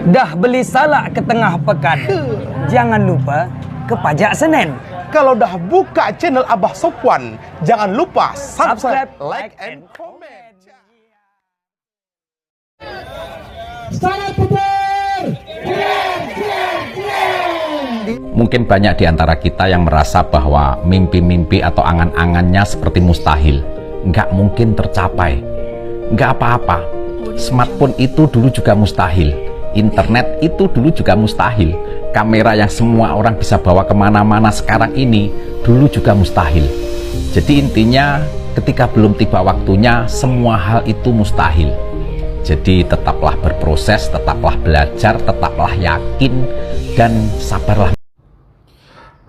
Dah beli salak ke tengah pekan, jangan lupa ke Pajak Senen. Kalau dah buka channel Abah Sopwan, jangan lupa subscribe, like, and comment. Mungkin banyak di antara kita yang merasa bahwa mimpi-mimpi atau angan-angannya seperti mustahil. Nggak mungkin tercapai. Nggak apa-apa. Smartphone itu dulu juga mustahil. Internet itu dulu juga mustahil. Kamera yang semua orang bisa bawa kemana-mana sekarang ini dulu juga mustahil. Jadi intinya ketika belum tiba waktunya, semua hal itu mustahil. Jadi tetaplah berproses, tetaplah belajar, tetaplah yakin, dan sabarlah.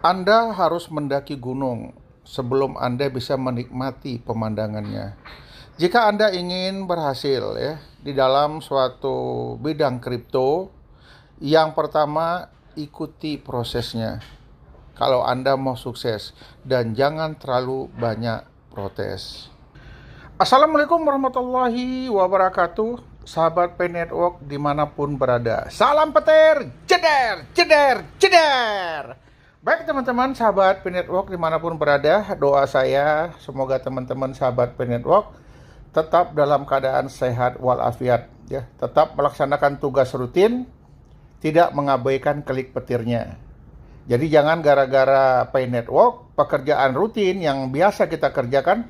Anda harus mendaki gunung sebelum Anda bisa menikmati pemandangannya. Jika Anda ingin berhasil di dalam suatu bidang kripto, yang pertama ikuti prosesnya. Kalau Anda mau sukses, dan jangan terlalu banyak protes. Assalamualaikum warahmatullahi wabarakatuh, sahabat P Network dimanapun berada. Salam petir, jeder, jeder, jeder. Baik teman-teman sahabat P Network dimanapun berada, doa saya semoga teman-teman sahabat P Network tetap dalam keadaan sehat walafiat, tetap melaksanakan tugas rutin, tidak mengabaikan klik petirnya. Jadi jangan gara-gara P Network, pekerjaan rutin yang biasa kita kerjakan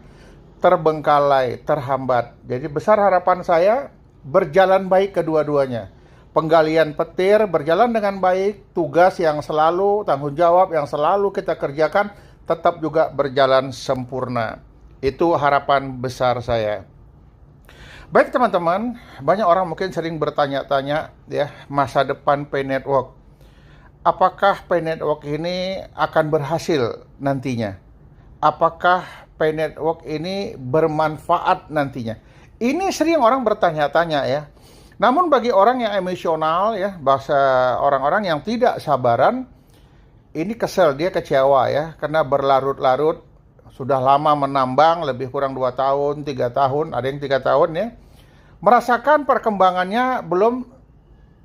terbengkalai, terhambat. Jadi besar harapan saya berjalan baik kedua-duanya. Penggalian petir berjalan dengan baik, tugas yang selalu, tanggung jawab yang selalu kita kerjakan tetap juga berjalan sempurna. Itu harapan besar saya. Baik teman-teman, banyak orang mungkin sering bertanya-tanya masa depan P Network. Apakah P Network ini akan berhasil nantinya? Apakah P Network ini bermanfaat nantinya? Ini sering orang bertanya-tanya Namun bagi orang yang emosional bahasa orang-orang yang tidak sabaran, ini kesel, dia kecewa karena berlarut-larut, sudah lama menambang, lebih kurang 2 tahun, 3 tahun, ada yang 3 tahun merasakan perkembangannya belum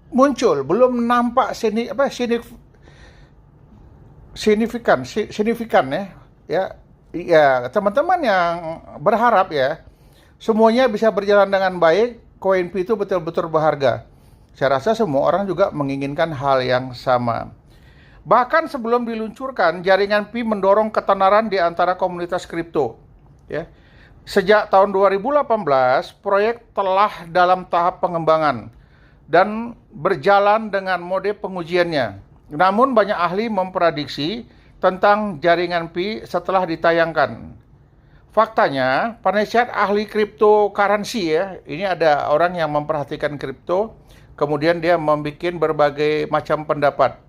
muncul, belum nampak signifikan teman-teman yang berharap semuanya bisa berjalan dengan baik, koin Pi itu betul-betul berharga. Saya rasa semua orang juga menginginkan hal yang sama. Bahkan sebelum diluncurkan, jaringan Pi mendorong ketenaran di antara komunitas kripto. Sejak tahun 2018, proyek telah dalam tahap pengembangan dan berjalan dengan mode pengujiannya. Namun banyak ahli memprediksi tentang jaringan Pi setelah ditayangkan. Faktanya, penasihat ahli cryptocurrency ini ada orang yang memperhatikan kripto, kemudian dia membuat berbagai macam pendapat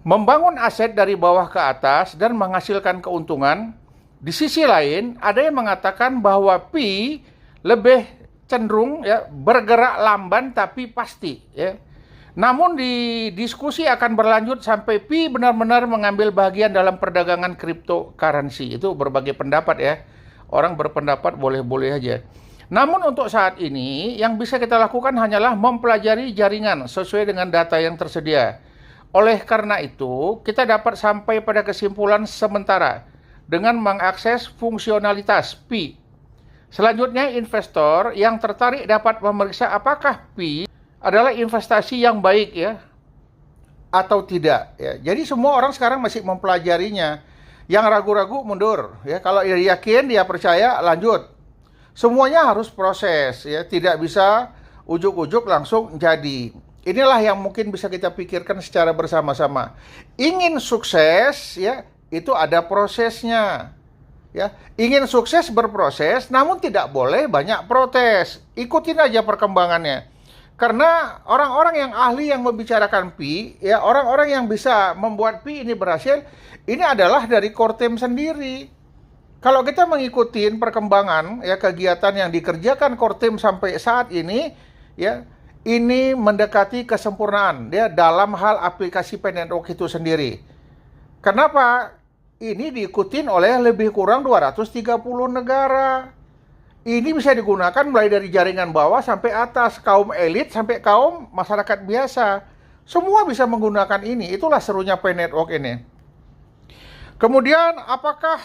membangun aset dari bawah ke atas dan menghasilkan keuntungan. Di sisi lain, ada yang mengatakan bahwa Pi lebih cenderung bergerak lamban tapi pasti Namun di diskusi akan berlanjut sampai Pi benar-benar mengambil bagian dalam perdagangan cryptocurrency. Itu berbagai pendapat Orang berpendapat boleh-boleh aja. Namun untuk saat ini yang bisa kita lakukan hanyalah mempelajari jaringan sesuai dengan data yang tersedia. Oleh karena itu, kita dapat sampai pada kesimpulan sementara dengan mengakses fungsionalitas Pi. Selanjutnya investor yang tertarik dapat memeriksa apakah Pi adalah investasi yang baik atau tidak Jadi semua orang sekarang masih mempelajarinya. Yang ragu-ragu mundur Kalau dia yakin, dia percaya, lanjut. Semuanya harus proses tidak bisa ujuk-ujuk langsung jadi. Inilah yang mungkin bisa kita pikirkan secara bersama-sama. Ingin sukses itu ada prosesnya. Ingin sukses berproses, namun tidak boleh banyak protes. Ikutin aja perkembangannya. Karena orang-orang yang ahli yang membicarakan Pi, orang-orang yang bisa membuat Pi ini berhasil, ini adalah dari core team sendiri. Kalau kita mengikuti perkembangan kegiatan yang dikerjakan core team sampai saat ini, ini mendekati kesempurnaan dalam hal aplikasi P Network itu sendiri. Kenapa? Ini diikutin oleh lebih kurang 230 negara. Ini bisa digunakan mulai dari jaringan bawah sampai atas, kaum elit sampai kaum masyarakat biasa. Semua bisa menggunakan ini. Itulah serunya Pi Network ini. Kemudian, apakah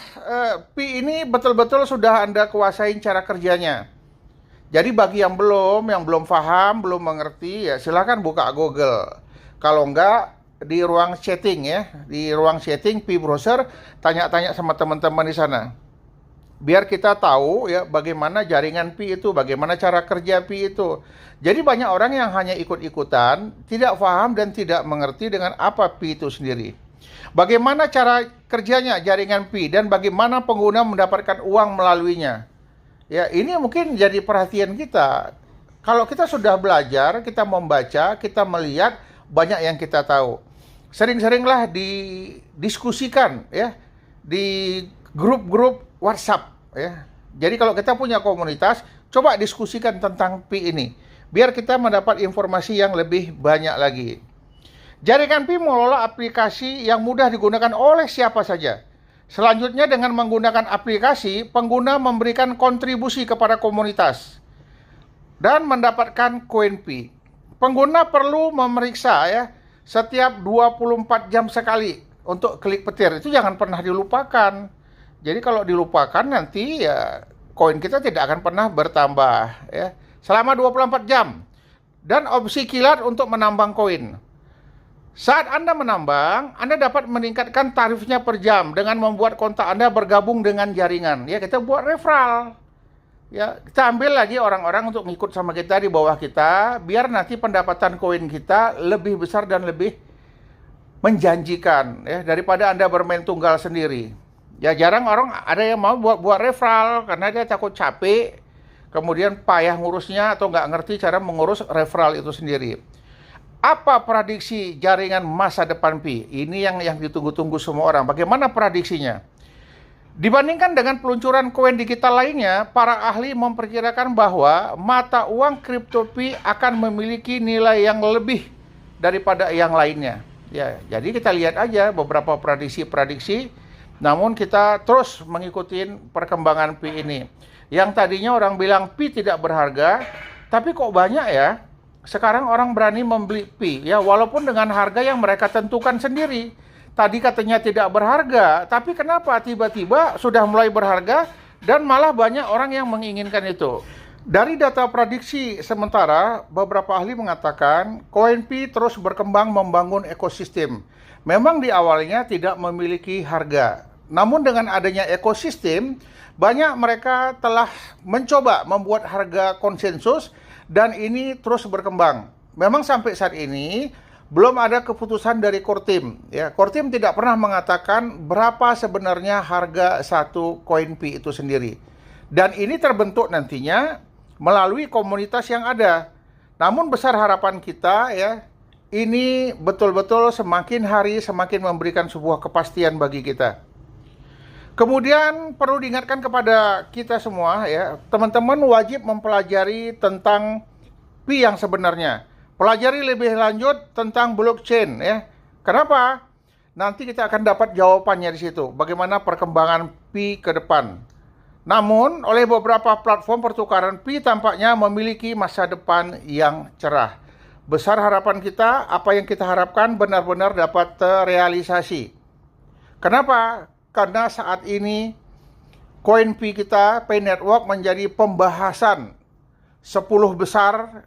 Pi ini betul-betul sudah Anda kuasain cara kerjanya? Jadi bagi yang belum paham, belum mengerti, ya silakan buka Google. Kalau enggak, di ruang chatting ya, di ruang chatting Pi browser, tanya-tanya sama teman-teman di sana. Biar kita tahu ya bagaimana jaringan Pi itu, bagaimana cara kerja Pi itu. Jadi banyak orang yang hanya ikut-ikutan, tidak paham dan tidak mengerti dengan apa Pi itu sendiri. Bagaimana cara kerjanya jaringan Pi dan bagaimana pengguna mendapatkan uang melaluinya. Ya, ini mungkin jadi perhatian kita. Kalau kita sudah belajar, kita membaca, kita melihat, banyak yang kita tahu. Sering-seringlah didiskusikan ya di grup-grup WhatsApp ya. Jadi kalau kita punya komunitas, coba diskusikan tentang Pi ini biar kita mendapat informasi yang lebih banyak lagi. Jaringan Pi mengelola aplikasi yang mudah digunakan oleh siapa saja. Selanjutnya dengan menggunakan aplikasi, pengguna memberikan kontribusi kepada komunitas dan mendapatkan koin Pi. Pengguna perlu memeriksa ya setiap 24 jam sekali untuk klik petir. Itu jangan pernah dilupakan. Jadi kalau dilupakan nanti ya koin kita tidak akan pernah bertambah ya. Selama 24 jam. Dan opsi kilat untuk menambang koin. Saat Anda menambang, Anda dapat meningkatkan tarifnya per jam dengan membuat kontak Anda bergabung dengan jaringan. Ya, kita buat referral. Ya, kita ambil lagi orang-orang untuk ngikut sama kita di bawah kita, biar nanti pendapatan koin kita lebih besar dan lebih menjanjikan ya daripada Anda bermain tunggal sendiri. Ya, jarang orang ada yang mau buat referral karena dia takut capek, kemudian payah ngurusnya atau nggak ngerti cara mengurus referral itu sendiri. Apa prediksi jaringan masa depan Pi? Ini yang ditunggu-tunggu semua orang. Bagaimana prediksinya? Dibandingkan dengan peluncuran koin digital lainnya, para ahli memperkirakan bahwa mata uang kripto Pi akan memiliki nilai yang lebih daripada yang lainnya. Ya, jadi kita lihat aja beberapa prediksi-prediksi, namun kita terus mengikuti perkembangan Pi ini. Yang tadinya orang bilang Pi tidak berharga, tapi kok banyak ya? Sekarang orang berani membeli Pi, ya walaupun dengan harga yang mereka tentukan sendiri. Tadi katanya tidak berharga, tapi kenapa tiba-tiba sudah mulai berharga dan malah banyak orang yang menginginkan itu. Dari data prediksi sementara, beberapa ahli mengatakan koin Pi terus berkembang membangun ekosistem. Memang di awalnya tidak memiliki harga, namun dengan adanya ekosistem, banyak mereka telah mencoba membuat harga konsensus. Dan ini terus berkembang. Memang sampai saat ini belum ada keputusan dari Core Team. Ya, Core Team tidak pernah mengatakan berapa sebenarnya harga satu koin Pi itu sendiri. Dan ini terbentuk nantinya melalui komunitas yang ada. Namun besar harapan kita ya, ini betul-betul semakin hari semakin memberikan sebuah kepastian bagi kita. Kemudian perlu diingatkan kepada kita semua ya, teman-teman wajib mempelajari tentang Pi yang sebenarnya. Pelajari lebih lanjut tentang blockchain ya. Kenapa? Nanti kita akan dapat jawabannya di situ. Bagaimana perkembangan Pi ke depan. Namun, oleh beberapa platform pertukaran Pi tampaknya memiliki masa depan yang cerah. Besar harapan kita, apa yang kita harapkan benar-benar dapat terrealisasi. Kenapa? Karena saat ini koin Pi kita, Pi Network menjadi pembahasan 10 besar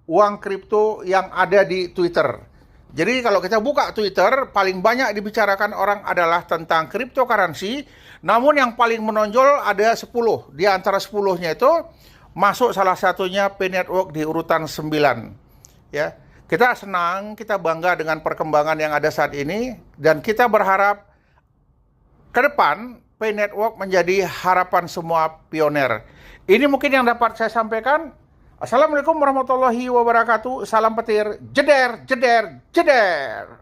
uang kripto yang ada di Twitter. Jadi kalau kita buka Twitter, paling banyak dibicarakan orang adalah tentang cryptocurrency, namun yang paling menonjol ada 10. Di antara 10-nya itu masuk salah satunya Pi Network di urutan 9. Ya, kita senang, kita bangga dengan perkembangan yang ada saat ini, dan kita berharap ke depan, Pi Network menjadi harapan semua pioner. Ini mungkin yang dapat saya sampaikan. Assalamualaikum warahmatullahi wabarakatuh. Salam petir. Jeder, jeder, jeder.